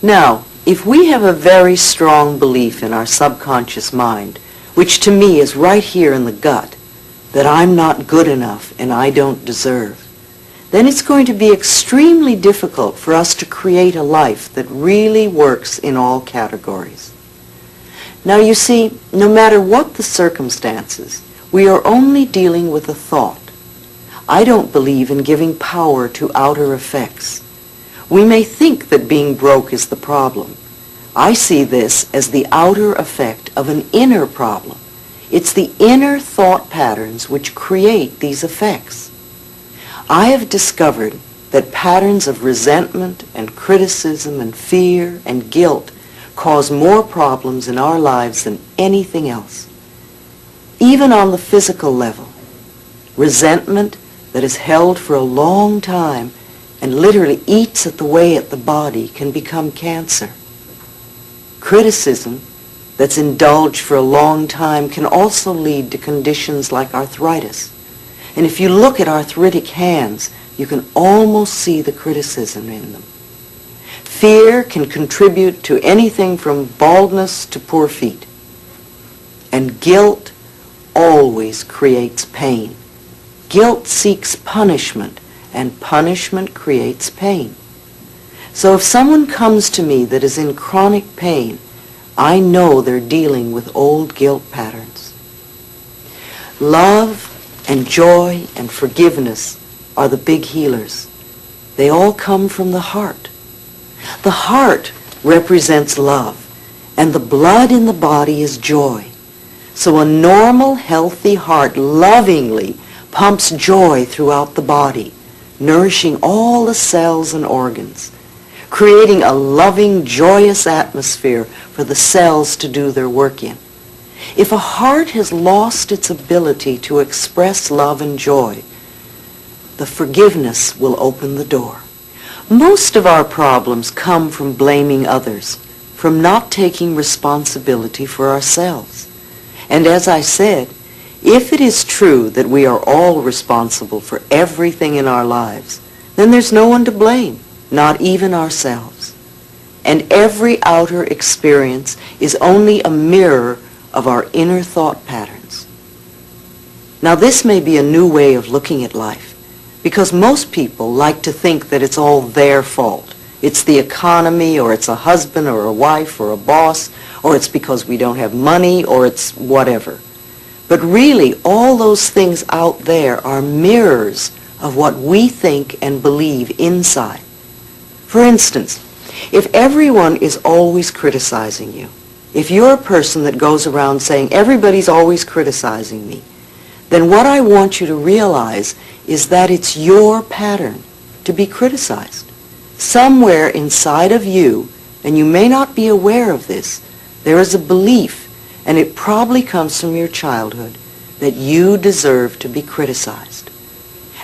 Now, if we have a very strong belief in our subconscious mind, which to me is right here in the gut, that I'm not good enough and I don't deserve, then it's going to be extremely difficult for us to create a life that really works in all categories. Now you see, no matter what the circumstances, we are only dealing with a thought. I don't believe in giving power to outer effects. We may think that being broke is the problem. I see this as the outer effect of an inner problem. It's the inner thought patterns which create these effects. I have discovered that patterns of resentment and criticism and fear and guilt cause more problems in our lives than anything else. Even on the physical level, resentment that is held for a long time and literally eats at the body can become cancer. Criticism that's indulged for a long time can also lead to conditions like arthritis. And if you look at arthritic hands, you can almost see the criticism in them. Fear can contribute to anything from baldness to poor feet. And guilt always creates pain. Guilt seeks punishment, and punishment creates pain. So if someone comes to me that is in chronic pain, I know they're dealing with old guilt patterns. Love and joy and forgiveness are the big healers. They all come from the heart. The heart represents love, and the blood in the body is joy. So a normal, healthy heart lovingly pumps joy throughout the body, nourishing all the cells and organs, creating a loving, joyous atmosphere for the cells to do their work in. If a heart has lost its ability to express love and joy, the forgiveness will open the door. Most of our problems come from blaming others, from not taking responsibility for ourselves. And as I said, if it is true that we are all responsible for everything in our lives, then there's no one to blame, not even ourselves. And every outer experience is only a mirror of our inner thought patterns. Now this may be a new way of looking at life, because most people like to think that it's all their fault. It's the economy, or it's a husband or a wife or a boss, or it's because we don't have money, or it's whatever. But really, all those things out there are mirrors of what we think and believe inside. For instance, if everyone is always criticizing you, if you're a person that goes around saying, everybody's always criticizing me, then what I want you to realize is that it's your pattern to be criticized. Somewhere inside of you, and you may not be aware of this, there is a belief, and it probably comes from your childhood, that you deserve to be criticized.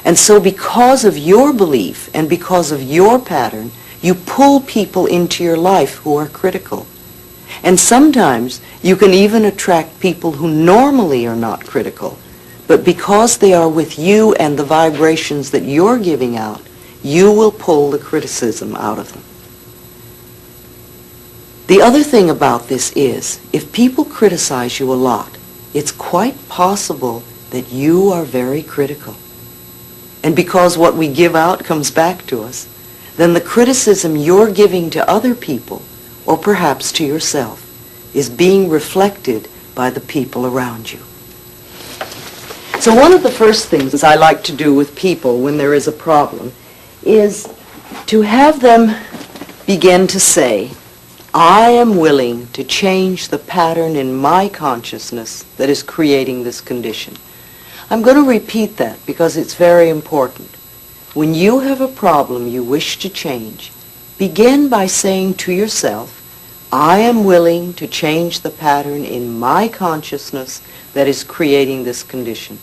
And so because of your belief and because of your pattern, you pull people into your life who are critical. And sometimes you can even attract people who normally are not critical, but because they are with you and the vibrations that you're giving out, you will pull the criticism out of them. The other thing about this is, if people criticize you a lot, it's quite possible that you are very critical. And because what we give out comes back to us, then the criticism you're giving to other people, or perhaps to yourself, is being reflected by the people around you. So one of the first things I like to do with people when there is a problem is to have them begin to say, I am willing to change the pattern in my consciousness that is creating this condition. I'm going to repeat that because it's very important. When you have a problem you wish to change, begin by saying to yourself, I am willing to change the pattern in my consciousness that is creating this condition.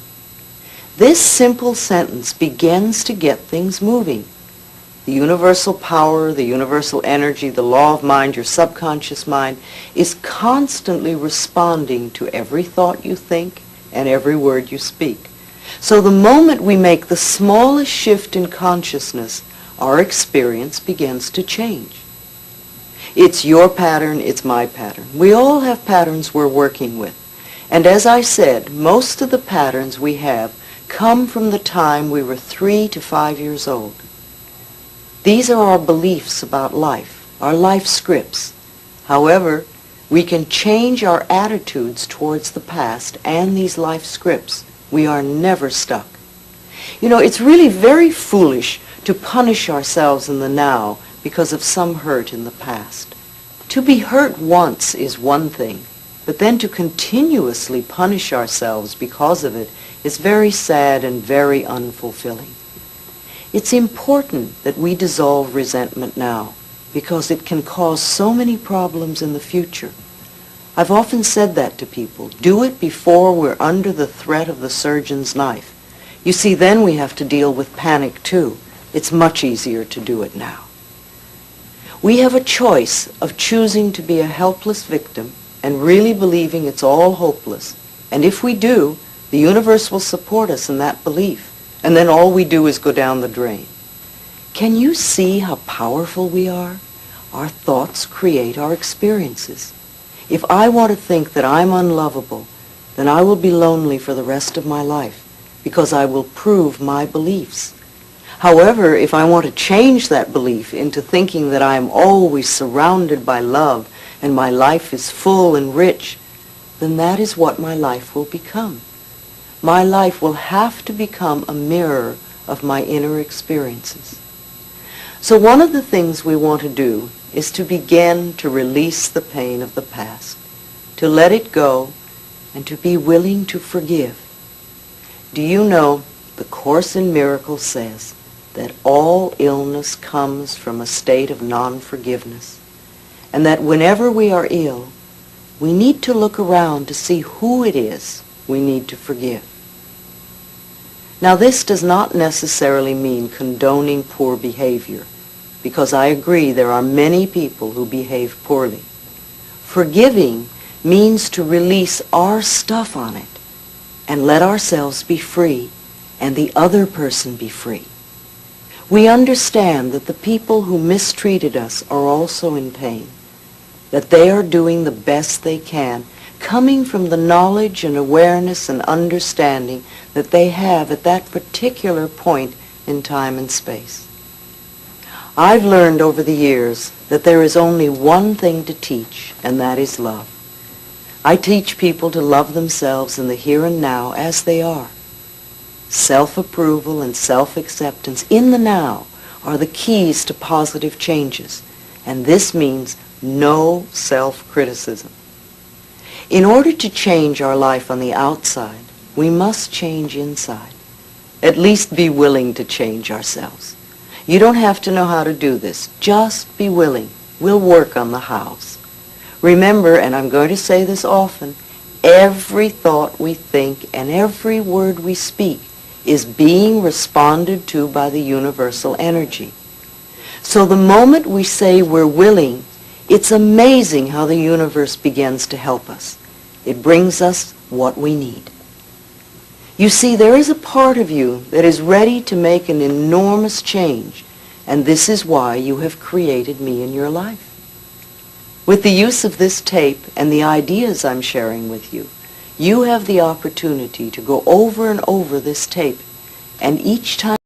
This simple sentence begins to get things moving. The universal power, the universal energy, the law of mind, your subconscious mind, is constantly responding to every thought you think and every word you speak. So the moment we make the smallest shift in consciousness, our experience begins to change. It's your pattern, it's my pattern. We all have patterns we're working with. And as I said, most of the patterns we have come from the time we were 3 to 5 years old. These are our beliefs about life, our life scripts. However, we can change our attitudes towards the past and these life scripts. We are never stuck. You know, it's really very foolish to punish ourselves in the now because of some hurt in the past. To be hurt once is one thing, but then to continuously punish ourselves because of it is very sad and very unfulfilling. It's important that we dissolve resentment now because it can cause so many problems in the future. I've often said that to people. Do it before we're under the threat of the surgeon's knife. You see, then we have to deal with panic too. It's much easier to do it now. We have a choice of choosing to be a helpless victim and really believing it's all hopeless. And if we do, the universe will support us in that belief. And then all we do is go down the drain. Can you see how powerful we are? Our thoughts create our experiences. If I want to think that I'm unlovable, then I will be lonely for the rest of my life because I will prove my beliefs. However, if I want to change that belief into thinking that I am always surrounded by love and my life is full and rich, then that is what my life will become. My life will have to become a mirror of my inner experiences. So one of the things we want to do is to begin to release the pain of the past, to let it go, and to be willing to forgive. Do you know, the Course in Miracles says that all illness comes from a state of non-forgiveness, and that whenever we are ill, we need to look around to see who it is we need to forgive. Now, this does not necessarily mean condoning poor behavior, because I agree there are many people who behave poorly. Forgiving means to release our stuff on it and let ourselves be free and the other person be free. We understand that the people who mistreated us are also in pain, that they are doing the best they can, coming from the knowledge and awareness and understanding that they have at that particular point in time and space. I've learned over the years that there is only one thing to teach, and that is love. I teach people to love themselves in the here and now as they are. Self-approval and self-acceptance in the now are the keys to positive changes, and this means no self-criticism. In order to change our life on the outside, we must change inside. At least be willing to change ourselves. You don't have to know how to do this. Just be willing. We'll work on the hows. Remember, and I'm going to say this often, every thought we think and every word we speak is being responded to by the universal energy. So the moment we say we're willing, it's amazing how the universe begins to help us. It brings us what we need. You see, there is a part of you that is ready to make an enormous change, and this is why you have created me in your life. With the use of this tape and the ideas I'm sharing with you, you have the opportunity to go over and over this tape, and each time